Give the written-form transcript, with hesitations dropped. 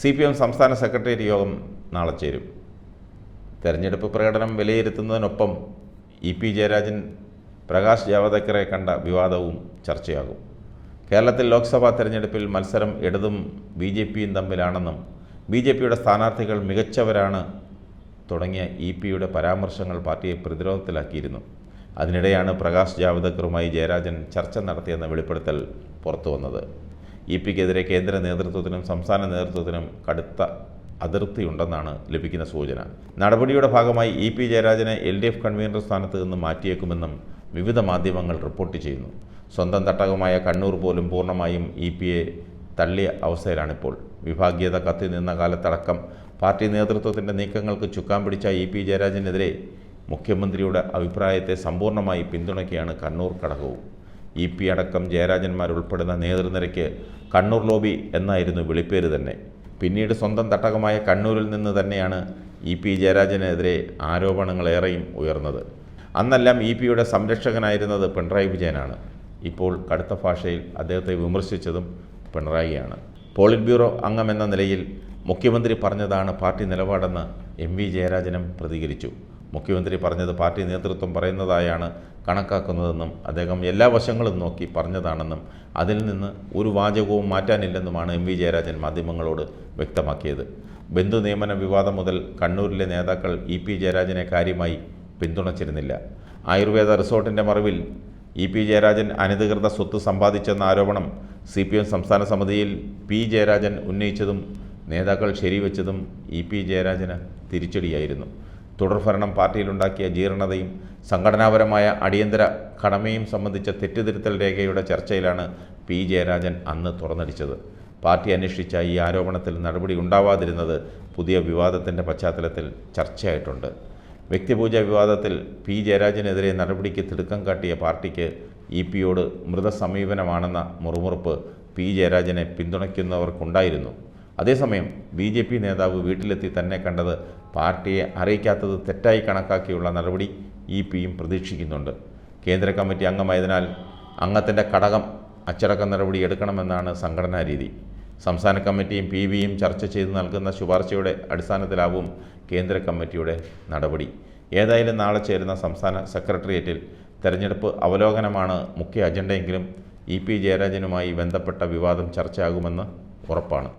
CPM സംസ്ഥാന secretariat യോഗം നാളെ ചേരും. തെരഞ്ഞെടുപ്പ് പ്രകടനം വിലയിരുത്തുന്നതിനൊപ്പം EP ജയരാജൻ പ്രകാശ് ജാവദേക്കറെ കണ്ട വിവാദവും ചർച്ചയാകും. കേരളത്തിൽ ലോക്സഭാ തെരഞ്ഞെടുപ്പിൽ മത്സരം ഇടതും BJPയും തമ്മിലാണെന്നും BJPയുടെ സ്ഥാനാർത്ഥികൾ മികച്ചവരാണ് തുടങ്ങിയ EP പരാമർശങ്ങൾ പാർട്ടിയെ പ്രതിരോധത്തിലാക്കിയിരുന്നു. അതിനിടെയാണ് പ്രകാശ് ജാവദേക്കറുമായി ജയരാജൻ ചർച്ച നടത്തിയെന്ന വെളിപ്പെടുത്തൽ പുറത്തുവന്നത്. EPക്കെതിരെ കേന്ദ്ര നേതൃത്വത്തിനും സംസ്ഥാന നേതൃത്വത്തിനും കടുത്ത അതിർത്തിയുണ്ടെന്നാണ് ലഭിക്കുന്ന സൂചന. നടപടിയുടെ ഭാഗമായി EP ജയരാജനെ LDF കൺവീനർ സ്ഥാനത്ത് നിന്ന് മാറ്റിയേക്കുമെന്നും വിവിധ മാധ്യമങ്ങൾ റിപ്പോർട്ട് ചെയ്യുന്നു. സ്വന്തം തട്ടകമായ കണ്ണൂർ പോലും പൂർണ്ണമായും EPയെ തള്ളിയ അവസ്ഥയിലാണിപ്പോൾ. വിഭാഗീയത കത്തി നിന്ന കാലത്തടക്കം പാർട്ടി നേതൃത്വത്തിൻ്റെ നീക്കങ്ങൾക്ക് ചുക്കാൻ പിടിച്ച EP ജയരാജനെതിരെ മുഖ്യമന്ത്രിയുടെ അഭിപ്രായത്തെ സമ്പൂർണ്ണമായി പിന്തുണയ്ക്കുകയാണ് കണ്ണൂർ ഘടകവും. EP അടക്കം ജയരാജന്മാരുൾപ്പെടുന്ന നേതൃനിരയ്ക്ക് കണ്ണൂർ ലോബി എന്നായിരുന്നു വിളിപ്പേര് തന്നെ. പിന്നീട് സ്വന്തം തട്ടകമായ കണ്ണൂരിൽ നിന്ന് തന്നെയാണ് EP ജയരാജനെതിരെ ആരോപണങ്ങളേറെയും ഉയർന്നത്. അന്നെല്ലാം EPയുടെ സംരക്ഷകനായിരുന്നത് പിണറായി വിജയനാണ്. ഇപ്പോൾ കടുത്ത ഭാഷയിൽ അദ്ദേഹത്തെ വിമർശിച്ചതും പിണറായിയാണ്. പോളിറ്റ് ബ്യൂറോ അംഗമെന്ന നിലയിൽ മുഖ്യമന്ത്രി പറഞ്ഞതാണ് പാർട്ടി നിലപാടെന്ന് MV ജയരാജനും പ്രതികരിച്ചു. മുഖ്യമന്ത്രി പറഞ്ഞത് പാർട്ടി നേതൃത്വം പറയുന്നതായാണ് കണക്കാക്കുന്നതെന്നും അദ്ദേഹം എല്ലാ വശങ്ങളും നോക്കി പറഞ്ഞതാണെന്നും അതിൽ നിന്ന് ഒരു വാചകവും മാറ്റാനില്ലെന്നുമാണ് MV ജയരാജൻ മാധ്യമങ്ങളോട് വ്യക്തമാക്കിയത്. ബന്ധു നിയമന വിവാദം മുതൽ കണ്ണൂരിലെ നേതാക്കൾ EP ജയരാജനെ കാര്യമായി പിന്തുണച്ചിരുന്നില്ല. ആയുർവേദ റിസോർട്ടിൻ്റെ മറവിൽ EP ജയരാജൻ അനധികൃത സ്വത്ത് സമ്പാദിച്ചെന്ന ആരോപണം CPM സംസ്ഥാന സമിതിയിൽ P ജയരാജൻ ഉന്നയിച്ചതും നേതാക്കൾ ശരിവെച്ചതും EP ജയരാജന് തിരിച്ചടിയായിരുന്നു. തുടർഭരണം പാർട്ടിയിലുണ്ടാക്കിയ ജീർണതയും സംഘടനാപരമായ അടിയന്തര കടമയും സംബന്ധിച്ച തെറ്റുതിരുത്തൽ രേഖയുടെ ചർച്ചയിലാണ് P ജയരാജൻ അന്ന് തുറന്നടിച്ചത്. പാർട്ടി അന്വേഷിച്ച ഈ ആരോപണത്തിൽ നടപടി ഉണ്ടാവാതിരുന്നത് പുതിയ വിവാദത്തിൻ്റെ പശ്ചാത്തലത്തിൽ ചർച്ചയായിട്ടുണ്ട്. വ്യക്തിപൂജ വിവാദത്തിൽ P ജയരാജനെതിരെ നടപടിക്ക് തിടുക്കം കാട്ടിയ പാർട്ടിക്ക് EPയോട് മൃതസമീപനമാണെന്ന മുറുമുറുപ്പ് P ജയരാജനെ പിന്തുണയ്ക്കുന്നവർക്കുണ്ടായിരുന്നു. അതേസമയം BJP നേതാവ് വീട്ടിലെത്തി തന്നെ കണ്ടത് പാർട്ടിയെ അറിയിക്കാത്തത് തെറ്റായി കണക്കാക്കിയുള്ള നടപടി EPയും പ്രതീക്ഷിക്കുന്നുണ്ട്. കേന്ദ്ര കമ്മിറ്റി അംഗമായതിനാൽ അംഗത്തിൻ്റെ ഘടകം അച്ചടക്ക നടപടി എടുക്കണമെന്നാണ് സംഘടനാ രീതി. സംസ്ഥാന കമ്മിറ്റിയും PBയും ചർച്ച ചെയ്ത് നൽകുന്ന ശുപാർശയുടെ അടിസ്ഥാനത്തിലാവും കേന്ദ്ര കമ്മിറ്റിയുടെ നടപടി. ഏതായാലും നാളെ ചേരുന്ന സംസ്ഥാന സെക്രട്ടേറിയറ്റിൽ തെരഞ്ഞെടുപ്പ് അവലോകനമാണ് മുഖ്യ അജണ്ടയെങ്കിലും EP ജയരാജനുമായി ബന്ധപ്പെട്ട വിവാദം ചർച്ചയാകുമെന്ന് ഉറപ്പാണ്.